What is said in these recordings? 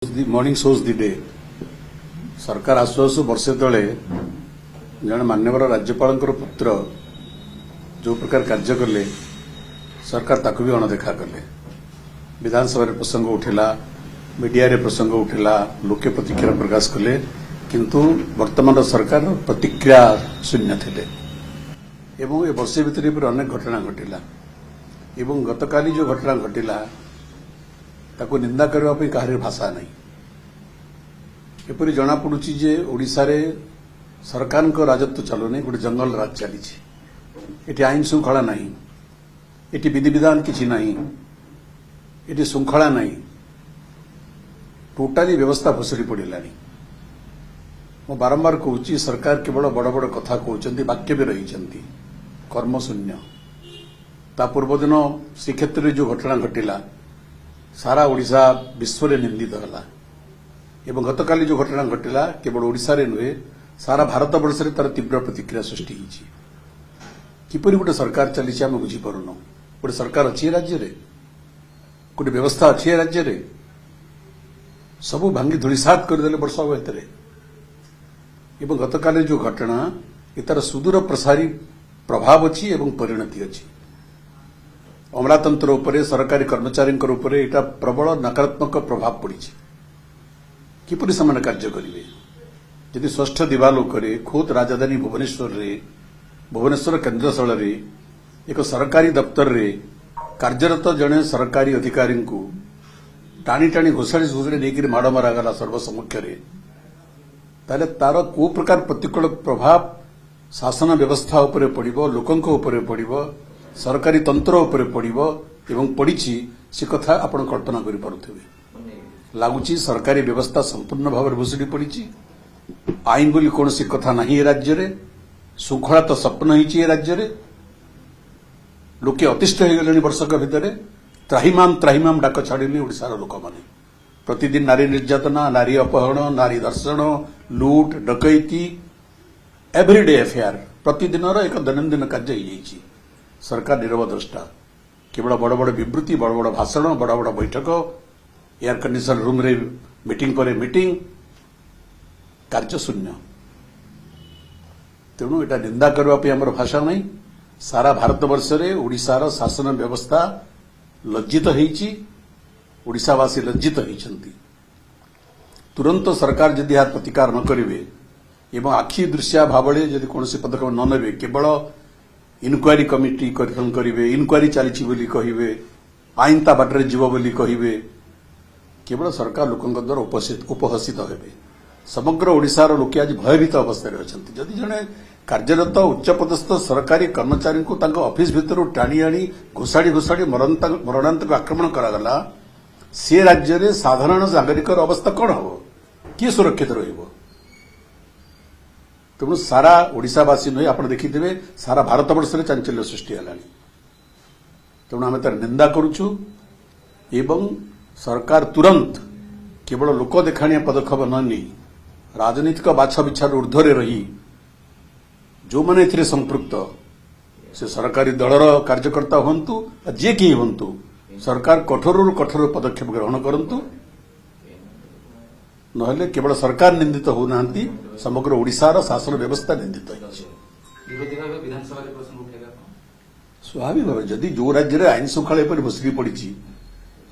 The morning shows the day. सरकार आसु आसु वर्षे तले जन मान्यवर राज्यपाल पुत्र जो प्रकार कार्य कले सरकार ताकू भी अणदेखा कले। विधानसभा प्रसंग उठिला, मीडिया रे प्रसंग उठिला, लोके प्रतिक्रिया प्रकाश कले, किंतु वर्तमान सरकार प्रतिक्रिया शून्य थिले। एवं ए वर्षे भितर अनेक घटना घटिला एवं गतकाली जो घटना घटिला ताको निंदा करबा पई काहरे भाषा नहीं। एपरी जना पड़ुची जे ओडिसा रे सरकार को राजत्व चलो नहीं, गोटे जंगल राज चली। एटी आईन श्रृंखला नहीं, एटी विधि विधान किछि नहीं, एटी श्रृंखला नहीं, टोटाली व्यवस्था भसड़ी पड़िलानी। मो बारंबार कहूची सरकार केवल बड़ बड़ कथा कहउचंती, वाक्य भी रहिचंती, कर्मशून्य। ता पूर्व दिन श्रीक्षेत्र रे जो घटना घटिला सारा ओडिशा विश्व रे निंदित हला। एवं गतकाली जो घटना घटिला केवल ओडिशा रे नुहे सारा भारत वर्ष रे तार तीव्र प्रतिक्रिया सृष्टि होईची। किपरि गोटे सरकार चली आम बुझी पारुनो। गोटे सरकार अच्छी राज्य रे, गोटे व्यवस्था अच्छी राज्य रे, सबू भांगी धूलिसात करदेले वर्ष भितर। एवं गतकाली जो घटना तार सुदूर प्रसारी प्रभाव अच्छी एवं परिणति अच्छी। अमलातंत्र उपरे, सरकारी कर्मचारी उपरे एटा प्रबल नकारात्मक प्रभाव पड़ी। किपरि समान कार्य करिवे यदि षष्ठ दिवालोकरे खुद राजधानी भुवनेश्वर केन्द्रस्थल रे एक सरकारी दफ्तर रे कार्यरत जड़े सरकारी अधिकारी को टाणी टाणी घोषाड़ी घोषाड़ी नहीं माड़ मरागला सर्वसम्मुख रे, ताले तार को प्रकार प्रतिकूल प्रभाव शासन व्यवस्था उपरे पड़िबो, लोकंक उपरे पड़िबो, सरकारी तंत्र उपरे पड़िबो एवं पड़िछि से कथा आपण कल्पना करि पारुथिबे। लागुची सरकारी व्यवस्था संपूर्ण भाव भुसुड़ी पड़ी। आईन बोली कौन सी कथा नहीं ए राज्य रे, श्रृंखला तो स्वप्न ही राज्य रे। लोके अतिष्ठ हो गले वर्षक भितर त्राहिमाम डाक छाड़िले ओडिशार लोक माने। प्रतिदिन नारी निर्यातना, नारी अपहरण, नारी दर्शन, लूट डकैती एवरीडे एफआईआर प्रतिदिन एक दैनंदिन कार्य हो। सरकार नीरव द्रष्टा, केवल बड़ बड़ विवृत्ति, बड़ बड़ भाषण, बड़ बड़ बैठक, एयर कंडीशन रूम रे मीटिंग पर मीटिंग, कार्य शून्य। तेणु एटा निंदा करने आमर भाषा नहीं। सारा भारत वर्ष रे ओडिशार शासन व्यवस्था लज्जित होईची, ओडिशावासी लज्जित होईचंती। तुरंत सरकार जदि यार प्रतिकार न करिवे एवं आखि दृश्या भावले जदि कोनोसी पदक्षेप न नेबे, केवल इनक्वारी कमिटी गठन करिवे, इनक्वारी चलीची बोली कहिवे, आईन ता बाटरे जीव बोली कहिवे, केवल सरकार लोकंक द्वारा उपहसित हेबे। समग्र ओडिशार लोक आज भयभीत अवस्था अछंती। जदि जने कार्यरत उच्चपदस्थ सरकारी कर्मचारी को तांको ऑफिस भितर टाणी आनी घोषाड़ी घोषाड़ी मरणांतक आक्रमण करागला, से राज्य रे साधारण नागरिकर अवस्था कौन हम, किए सुरक्षित रहिबो? तेणु सारा ओडिशावासी नुहे आप देखिथे सारा भारत वर्ष रे चांचल्य सृष्टि हेलानी। तेणु आम तार निंदा करुछु एवं सरकार तुरंत केवल लोक देखाणिया पदक्षेप न नहीं राजनीतिक बाछा बिछार ऊर्ध्वरे रही जो मैंने एथिरे संपृक्त से सरकारी दलर कार्यकर्ता हंतु जे कि हंतु, सरकार कठोर कठोर पदक्षेप ग्रहण करंतु। नहले केवल सरकार निंदित होना, समग्र ओडिशार शासन व्यवस्था निंदित होइछि। स्वाभाविक भाव जदि जो राज्य में आईन श्रृंखला पर भुसड़ी पड़ी,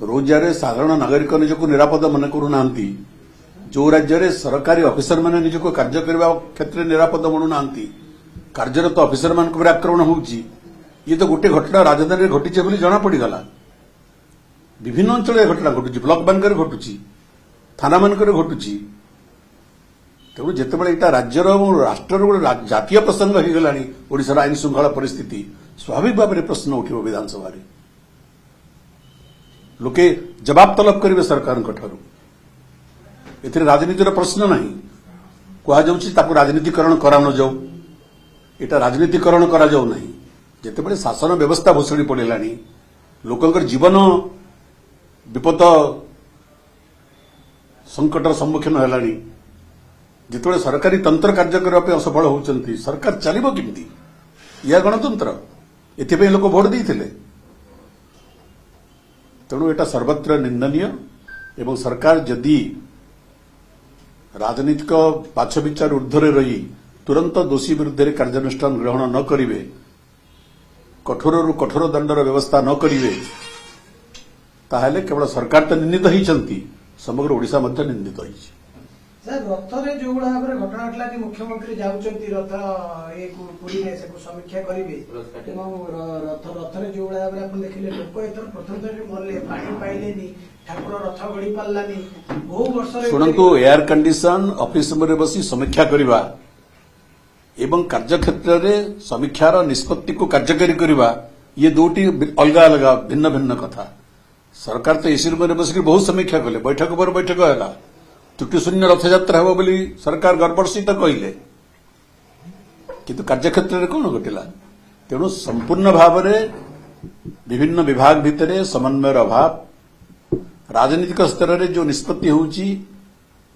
रोजारे साधारण नागरिक निजक निरापद मन करूना, जो राज्य में सरकारी अफिसर मैंने निजक कार्य करने क्षेत्र में निरापद मनुना, कार्यरत अफिसर मान आक्रमण होउची। ये तो गोटे घटना राजधानी में घटी बोली जना पड़गला। विभिन्न अंचल घटना घटुची, ब्लॉक मानक घटुची, थाना मानक घटुची। तेणु जितेबाला यहाँ राज्यर और राष्ट्र गोटे जातीय प्रसंग हो गला ओडिशार आईन श्रृंखला परिस्थिति, स्वाभाविक भाव में प्रश्न उठिब विधानसभा रे। लोके जवाब तलब करेंगे सरकार ठारू। एथिरे राजनीतिर प्रश्न नहीं, कहुच्छी राजनीतिकरण करा न जाऊ, एटा राजनीतिकरण करा जाऊ नहीं। जितेबाला शासन व्यवस्था भुसड़ी पड़िलानी, लोकंकर जीवन विपद संकटर सम्मुखीन हेलानी, जितेबाला सरकारी तंत्र कार्य करने असफल होउचंती, सरकार चलिबो किमिति? या गणतंत्र एथिपई लोक भोट देइथिले। तेणु एटा सर्वत्र निंदनीय एवं सरकार जदि राजनीतिक बाछविचार ऊर्ध्वरे रही तुरंत दोषी विरुद्ध कार्यानुष्ठान ग्रहण न करिवे, कठोर कठोर दंडर व्यवस्था न करिवे, ताहले केवल सरकार तो निंदित होती, समग्र ओडिशा मध्य निंदित होइछि। सर रथरे जो भाव में घटना घटला कि मुख्यमंत्री जाउछंती रथ ए पुरी में से समीक्षा करिवे एवं रथरे जो भाव में अपन देखिले लोक एथर प्रथम थर मरले, पानी पाइलेनी, ठाकुर रथ गड़ी पारलानी, बहु वर्ष रे सुनंतु एयर कंडीशन ऑफिस में बसी समीक्षा करवा एवं कार्यक्षेत्र में समीक्षार निष्पत्ति को कार्यकारी करवा, ये दुटी अलग अलग भिन्न भिन्न कथा। सरकार तो एसी रूम में बसिक बहुत समीक्षा कले, बैठक पर बैठक है, त्रुटि शून्य रथयात्रा हो बोली सरकार गर्भसी तो कहले, किंतु कार्यक्षेत्र में कौन घटिला? तेणु संपूर्ण भाव में विभिन्न विभाग भितर समन्वयर अभाव, राजनीतिक स्तर में जो निष्पत्ति होउची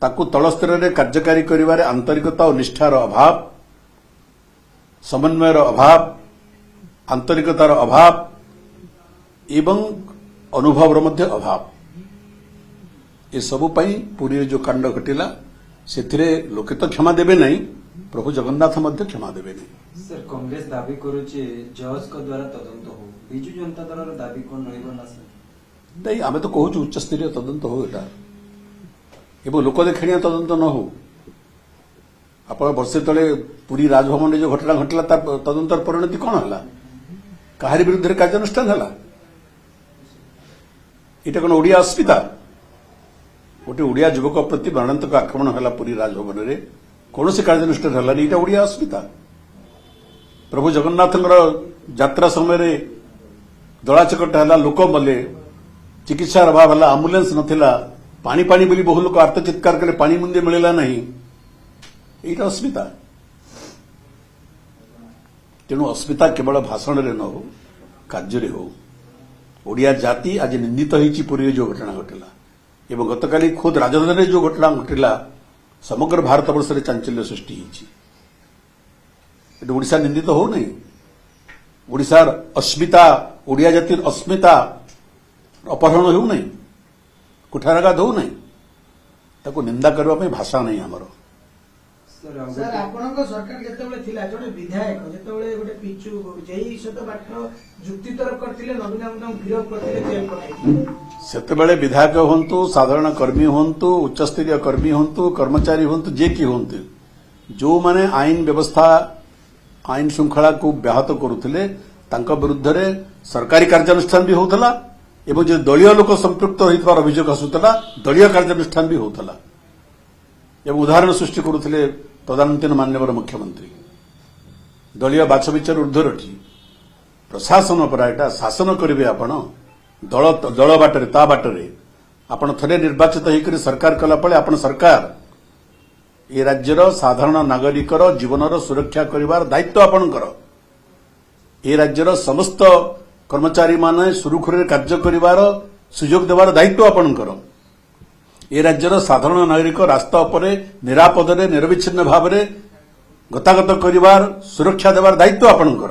ताकू तल स्तर में कार्यकारी करिवारे आंतरिकता और निष्ठार अभाव, समन्वयर अभाव, आंतरिकतार अभाव एवं अनुभव मध्य अभाव, ये सबु पई पुरी जो कांड घटिला से लोके तो क्षमा देबे नहीं, प्रभु जगन्नाथ मध्य क्षमा देबे नहीं। सर कांग्रेस दाबी करूचे जज को द्वारा तदंत हो, बिजु जनता दल दाबी कोन रहइबो ना सर? नहीं, आमे तो कहूँ उच्च स्तरीय तदंत हो एटा एवं लोक देखाणिया तदंत न हो। आप वर्षे तले पुरी राजभवन जो घटना घटला तार तदंतर परिणति कौन है? काहारी विरुद्ध कार्यानुष्ठान है? ये कौन ओडिया अस्मिता? गोटे ओडिया युवक प्रति मरणांतक आक्रमण है पुरी राजभवन में, कौन से कार्यानुष्ठान है? ये ओडिया अस्मिता। प्रभु जगन्नाथ यात्रा समय दलाचकट है, लोक मले, चिकित्सार अभाव है, आम्बुलेंस नथिला, पानी पानी बोली बहु लोक आर्तचित्कार कले, पानी मुंदे मिलला नहीं, ये अस्मिता। तेणु अस्मिता केवल भाषण रे न हो, कार्य हो। ओडिया जाति आज निंदित होइछि पुरी जो घटना घटिला एवं गतकाली खुद राजधानी जो घटना घटिला समग्र भारत वर्ष में चांचल्य सृष्टि होइछि। ओडिशा निंदित हो नहीं, ओडिशार अस्मिता, ओडिया जातिर अस्मिता अपहरण हो नहीं, कुठाराघात हो नहीं, ताको निंदा करबा पे भाषा नहीं हमरो। सर आपनक सरकार जेतेबेले थिला जने विधायक जेतेबेले गोटे पिचु जेई सहित बाटर जुक्ति तरफ करथिले, नवीन आमदाम गिरफ करथिले, जेल पठाइथिले। सेतेबेले विधायक होंतु, साधारण कर्मी होंतु, उच्च स्तरीय कर्मी होंतु, कर्मचारी होंतु, जे कि होंतु, जो माने आईन व्यवस्था आईन श्रृंखला को व्याहत करुथिले तांका विरुद्ध रे सरकारी कार्यानुष्ठान भी होतला एवं जो दलीय लोक संपृक्त होइतबार अभियोग आसुतला दलीय कार्यानुष्ठान भी होतला एवं उदाहरण सृष्टि करुथिले तदानीन्तन मान्यवर मुख्यमंत्री। दलीय बाछविचार ऊर्ध्वर प्रशासन पर एटा शासन करिवे आपण, दल बाटरे ता बाटरे आपण थरे निर्वाचित होकर सरकार कला पळे आपण सरकार ये राज्यर साधारण नागरिकर जीवनर सुरक्षा करिवार दायित्व आपणकर, ये राज्यर समस्त कर्मचारी माने सुरुखुरे कार्य करिवार सुयोग देवार दायित्व आपणकर, ये राज्यर साधारण नागरिक रास्ता उपरे निरापदरे निरविच्छिन्न भावरे गतागत करिवार सुरक्षा देवार दायित्व आपणकर।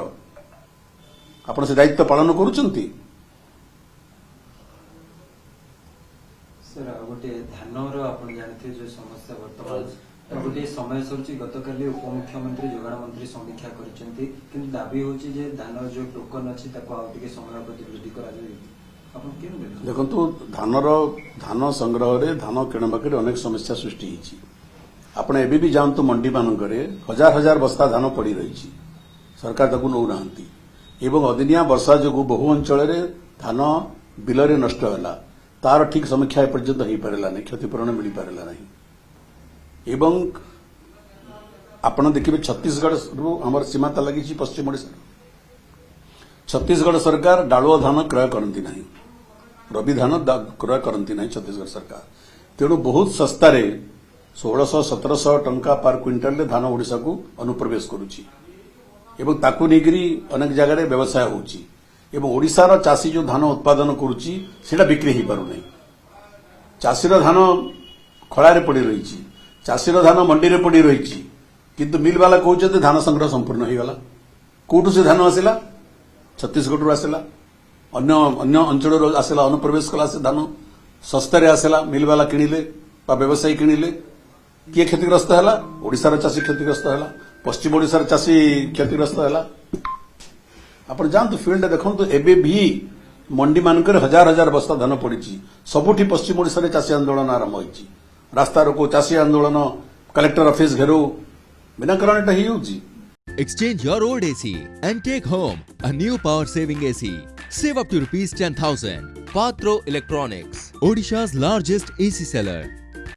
आपण से दायित्व पालन करूचंती। सर गोटे धानर आपण जानते जो समस्या वर्तमान गोटे समय सरुची गतकाली उपमुख्यमंत्री जोगाण मंत्री समीक्षा करिसेंती, किंतु दाबी होची जे धानर जो टोकन अछि ताको आ टिके समय अवधि वृद्धि करा जाय। आपण केन देखंतु धान संग्रह रे धान किणबाक अनेक समस्या सृष्टि होइछि। आपण एबे भी जानतु मंडी मानकरे हजार हजार बस्ता धान पड़ी रही, सरकार ताकू नौ नाहंती एवं अदिनिया वर्षा जो बहु अंचल धान बिल रे नष्ट होला, तार ठीक समीक्षा एपर्यंत हो पारा नहीं, क्षतिपूरण मिल पारा नहीं। एवं आपण देखिए छत्तीसगढ़ आमर सीमाता लगी पश्चिम ओडिशा, छत्तीसगढ़ सरकार डालुआ धान क्रय करती नहीं, रबी धान क्रय करती नहीं छत्तीसगढ़ सरकार। तेणु बहुत सस्तारे 1600-1700 टंका पर क्विंटाल धान ओडिशा को अनुप्रवेश करुच्ची एवं ताकू नेगिरी अनेक जगह व्यवसाय होउची एवं ओडिशार चाषी जो धान उत्पादन करुच्ची सेटा बिक्री हो पारु नहीं। चाषीर धान खଳାରେ पड़ी रही, चाषीर धान मंडी रे पड़ी रही, किंतु मिल वाला कहते धान संग्रह संपूर्ण हो गला। कोठू से धान आसला? छत्तीसगढ़ आसला, अन्य अंचल आसला, अनुप्रवेश कला से धान ଶସ୍ତାରେ ଆସିଲା ମିଲବାଲା କିଣିଲେ ବା ବ୍ୟବସାୟୀ କିଣିଲେ କିଏ କ୍ଷତିଗ୍ରସ୍ତ ହେଲା ଓଡ଼ିଶାର ଚାଷୀ କ୍ଷତିଗ୍ରସ୍ତ ହେଲା ପଶ୍ଚିମ ଓଡ଼ିଶାର ଚାଷୀ କ୍ଷତିଗ୍ରସ୍ତ ହେଲା ଆପଣ ଯାଆନ୍ତୁ ଫିଲ୍ଡରେ ଦେଖନ୍ତୁ ଏବେ ବି ମଣ୍ଡି ମାନଙ୍କରେ ହଜାର ହଜାର ବସ୍ତା ଧାନ ପଡିଛି ସବୁଠି ପଶ୍ଚିମ ଓଡ଼ିଶାରେ ଚାଷୀ ଆନ୍ଦୋଳନ ଆରମ୍ଭ ହୋଇଛି ରାସ୍ତାରୋକ ଚାଷୀ ଆନ୍ଦୋଳନ କଲେକ୍ଟର ଅଫିସ ଘେରାଉ ବିନା କାରଣ ଏଟା ହେଇଯାଉଛି Exchange your old AC and take home a new power saving AC. Save up to rupees 10,000. Patro Electronics, Odisha's largest AC seller.